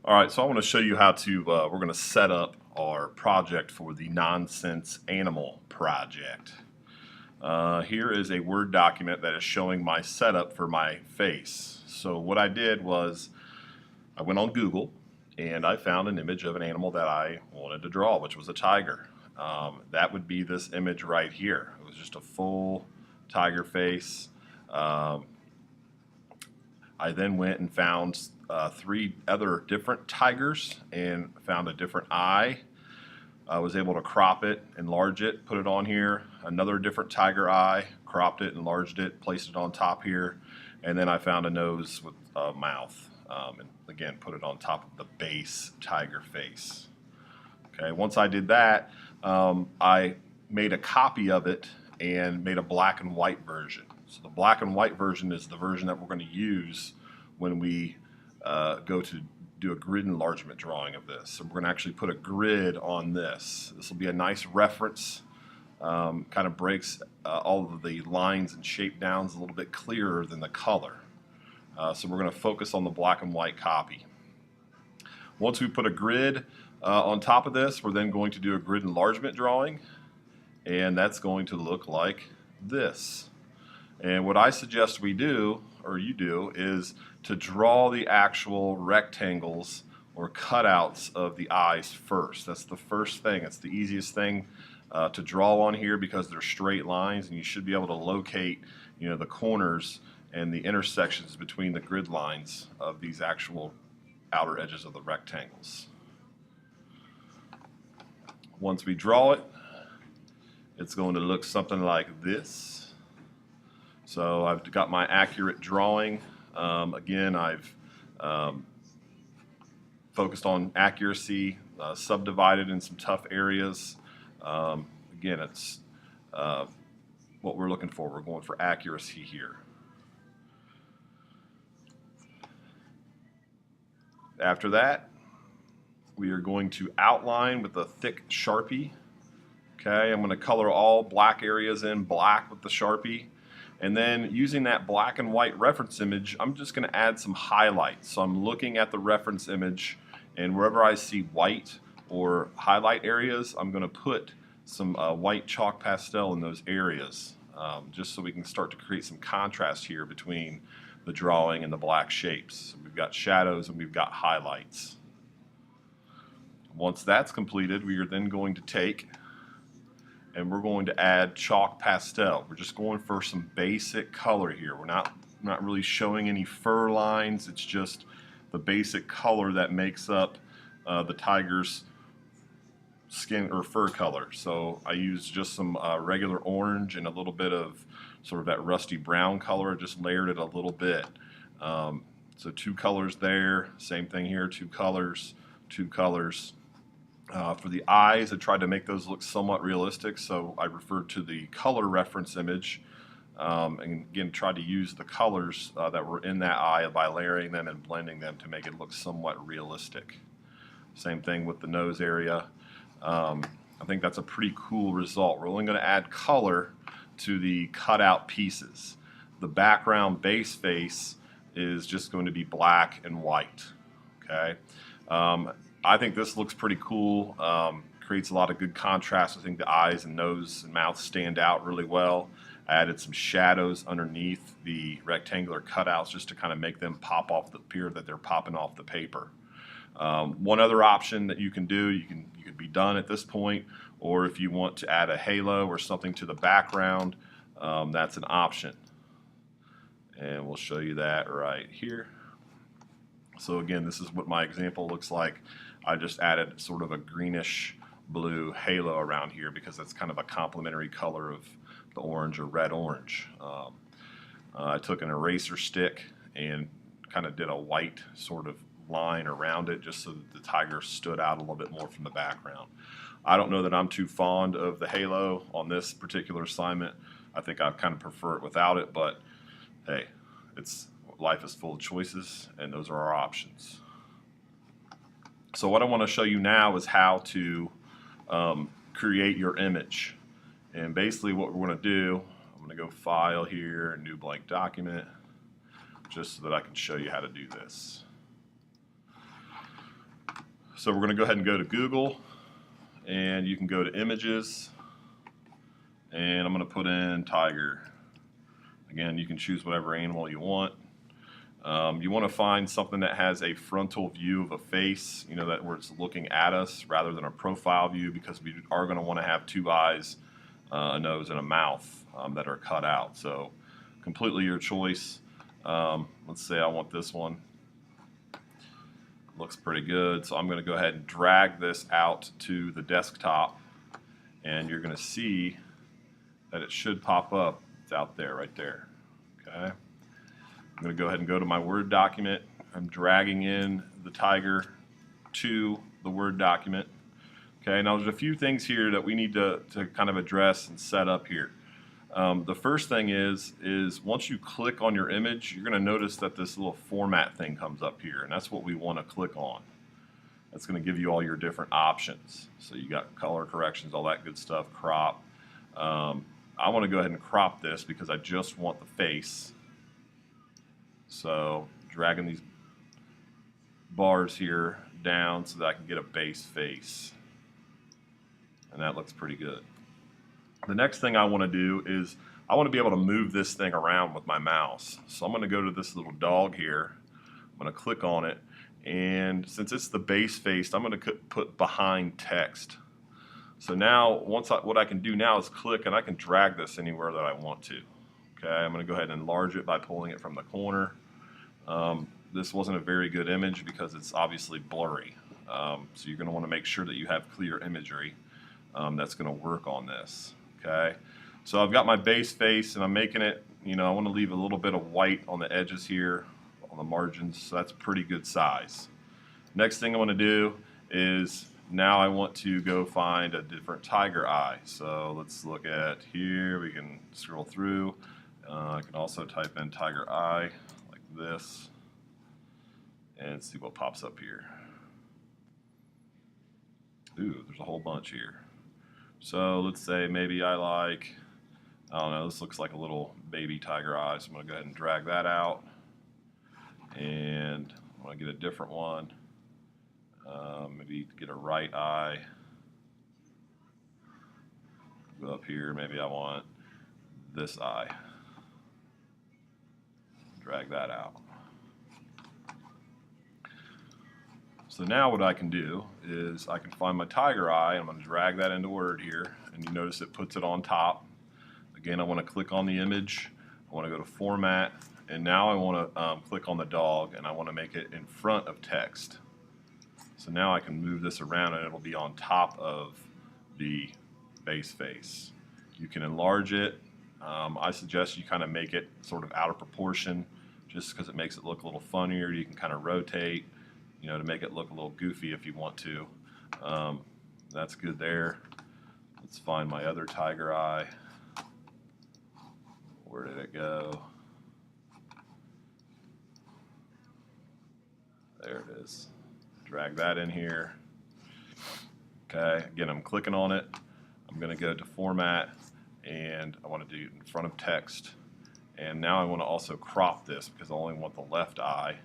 All right, so I want to show you how to, we're going to set up our project for the nonsense animal project. Here is a Word document that is showing my setup for my face. So what I did was I went on Google and I found an image of an animal that I wanted to draw, which was a tiger. That would be this image right here. It was just a full tiger face. I then went and found 3 other different tigers and found a different eye. I was able to crop it, enlarge it, put it on here. Another different tiger eye, cropped it, enlarged it, placed it on top here. And then I found a nose with a mouth. And again, put it on top of the base tiger face. Okay, once I did that, I made a copy of it and made a black and white version. So the black and white version is the version that we're going to use when we go to do a grid enlargement drawing of this. So we're going to actually put a grid on this. This will be a nice reference, kind of breaks all of the lines and shape downs a little bit clearer than the color. So we're going to focus on the black and white copy. Once we put a grid on top of this, we're then going to do a grid enlargement drawing, and that's going to look like this. And what I suggest we do, or you do, is to draw the actual rectangles or cutouts of the eyes first. That's the first thing. It's the easiest thing to draw on here because they're straight lines, and you should be able to locate, the corners and the intersections between the grid lines of these actual outer edges of the rectangles. Once we draw it, it's going to look something like this. So I've got my accurate drawing. Again, I've focused on accuracy, subdivided in some tough areas. Again, it's what we're looking for. We're going for accuracy here. After that, we are going to outline with a thick Sharpie. Okay, I'm going to color all black areas in black with the Sharpie. And then using that black and white reference image, I'm just going to add some highlights. So I'm looking at the reference image, and wherever I see white or highlight areas, I'm going to put some white chalk pastel in those areas, just so we can start to create some contrast here between the drawing and the black shapes. So we've got shadows and we've got highlights. Once that's completed, we are then going to take and we're going to add chalk pastel. We're just going for some basic color here. We're not really showing any fur lines. It's just the basic color that makes up the tiger's skin or fur color. So I used just some regular orange and a little bit of sort of that rusty brown color. Just layered it a little bit. So 2 colors there. Same thing here. 2 colors. 2 colors. For the eyes, I tried to make those look somewhat realistic, so I referred to the color reference image, and again tried to use the colors that were in that eye by layering them and blending them to make it look somewhat realistic. Same thing with the nose area. I think that's a pretty cool result. We're only going to add color to the cutout pieces. The background base face is just going to be black and white. Okay. I think this looks pretty cool. Creates a lot of good contrast. I think the eyes and nose and mouth stand out really well. I added some shadows underneath the rectangular cutouts just to kind of make them pop off, appear that they're popping off the paper. One other option that you can do, you could be done at this point, or if you want to add a halo or something to the background, that's an option. And we'll show you that right here. So again, this is what my example looks like. I just added sort of a greenish blue halo around here because that's kind of a complementary color of the orange or red orange. I took an eraser stick and kind of did a white sort of line around it just so that the tiger stood out a little bit more from the background. I don't know that I'm too fond of the halo on this particular assignment. I think I kind of prefer it without it, but hey, life is full of choices, and those are our options. So what I want to show you now is how to create your image. And basically what we're going to do, I'm going to go File here, New Blank Document, just so that I can show you how to do this. So we're going to go ahead and go to Google, and you can go to images, and I'm going to put in tiger. Again, you can choose whatever animal you want. You want to find something that has a frontal view of a face, you know, that where it's looking at us rather than a profile view, because we are going to want to have two eyes, a nose, and a mouth that are cut out. So completely your choice. Let's say I want this one. Looks pretty good, so I'm going to go ahead and drag this out to the desktop, and you're going to see that it should pop up. It's out there, right there. Okay. I'm going to go ahead and go to my Word document. I'm dragging in the tiger to the Word document. Okay, now there's a few things here that we need to kind of address and set up here. The first thing is once you click on your image, you're going to notice that this little format thing comes up here, and that's what we want to click on. That's going to give you all your different options. So you got color corrections, all that good stuff, crop. I want to go ahead and crop this because I just want the face. So dragging these bars here down so that I can get a base face. And that looks pretty good. The next thing I want to do is I want to be able to move this thing around with my mouse. So I'm going to go to this little dog here. I'm going to click on it, and since it's the base face, I'm going to put behind text. So now what I can do now is click, and I can drag this anywhere that I want to. Okay, I'm going to go ahead and enlarge it by pulling it from the corner. This wasn't a very good image because it's obviously blurry. So you're going to want to make sure that you have clear imagery that's going to work on this. Okay, so I've got my base face, and I'm making it, you know, I want to leave a little bit of white on the edges here, on the margins, so that's pretty good size. Next thing I want to do is now I want to go find a different tiger eye. So let's look at here, we can scroll through. I can also type in tiger eye like this and see what pops up here. Ooh, there's a whole bunch here. So let's say maybe I like, I don't know, this looks like a little baby tiger eye, so I'm going to go ahead and drag that out. And I want to get a different one. Maybe get a right eye. Go up here, maybe I want this eye. Drag that out. So now what I can do is I can find my tiger eye. I'm going to drag that into Word here, and you notice it puts it on top. Again, I want to click on the image. I want to go to Format, and now I want to click on the dog, and I want to make it in front of text. So now I can move this around, and it'll be on top of the base face. You can enlarge it. I suggest you kind of make it sort of out of proportion, just because it makes it look a little funnier. You can kind of rotate, you know, to make it look a little goofy if you want to. That's good there. Let's find my other tiger eye. Where did it go? There it is. Drag that in here. Okay, again, I'm clicking on it. I'm going to go to Format, and I want to do it in front of text. And now I want to also crop this because I only want the left eye.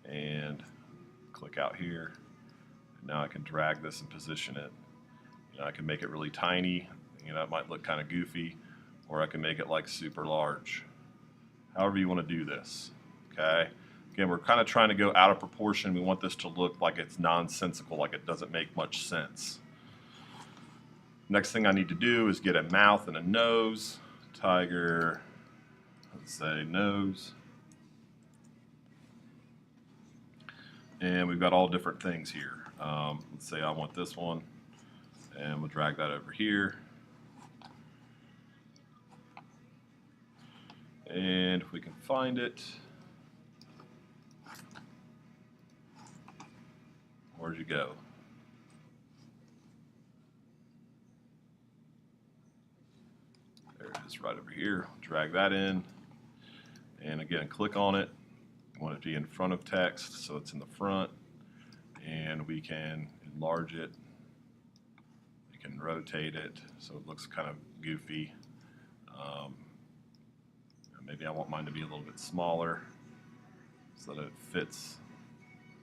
And click out here. And now I can drag this and position it. You know, I can make it really tiny. You know, it might look kind of goofy, or I can make it like super large. However you want to do this. Okay. Again, we're kind of trying to go out of proportion. We want this to look like it's nonsensical, like it doesn't make much sense. Next thing I need to do is get a mouth and a nose. Tiger, let's say nose. And we've got all different things here. Let's say I want this one, and we'll drag that over here. And if we can find it, where'd you go? There it is, right over here. Drag that in, and again, click on it. We want it to be in front of text, so it's in the front, and we can enlarge it. We can rotate it so it looks kind of goofy. Maybe I want mine to be a little bit smaller so that it fits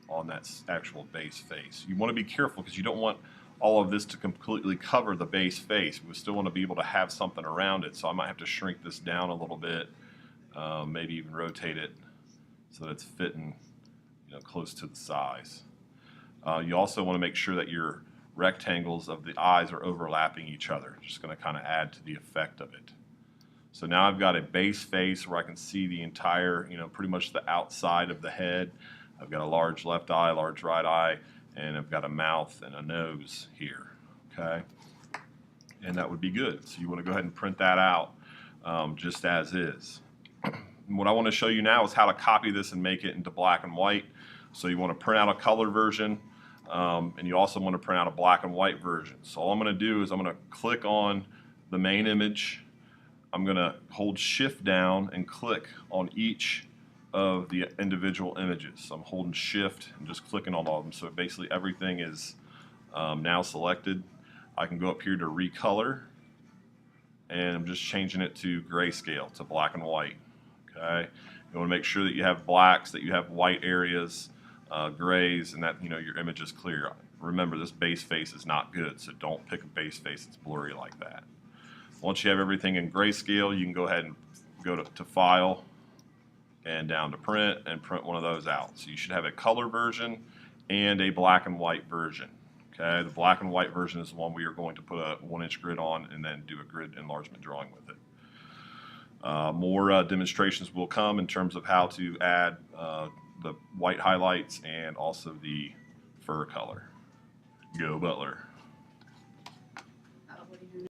on that actual base face. You want to be careful because you don't want all of this to completely cover the base face. We still want to be able to have something around it, so I might have to shrink this down a little bit, maybe even rotate it so that it's fitting, close to the size. You also want to make sure that your rectangles of the eyes are overlapping each other. Just going to kind of add to the effect of it. So now I've got a base face where I can see the entire, pretty much the outside of the head. I've got a large left eye, large right eye, and I've got a mouth and a nose here, okay? And that would be good. So you want to go ahead and print that out just as is. And what I want to show you now is how to copy this and make it into black and white. So you want to print out a color version, and you also want to print out a black and white version. So all I'm going to do is I'm going to click on the main image. I'm going to hold shift down and click on each of the individual images. So I'm holding shift and just clicking on all of them. So basically everything is now selected. I can go up here to recolor, and I'm just changing it to grayscale, to black and white. Okay, you want to make sure that you have blacks, that you have white areas, grays, and that your image is clear. Remember, this base face is not good, so don't pick a base face that's blurry like that. Once you have everything in grayscale, you can go ahead and go to File and down to Print and print one of those out. So you should have a color version and a black and white version. Okay, the black and white version is the one we are going to put a 1-inch grid on and then do a grid enlargement drawing with it. More demonstrations will come in terms of how to add the white highlights and also the fur color. Go Butler.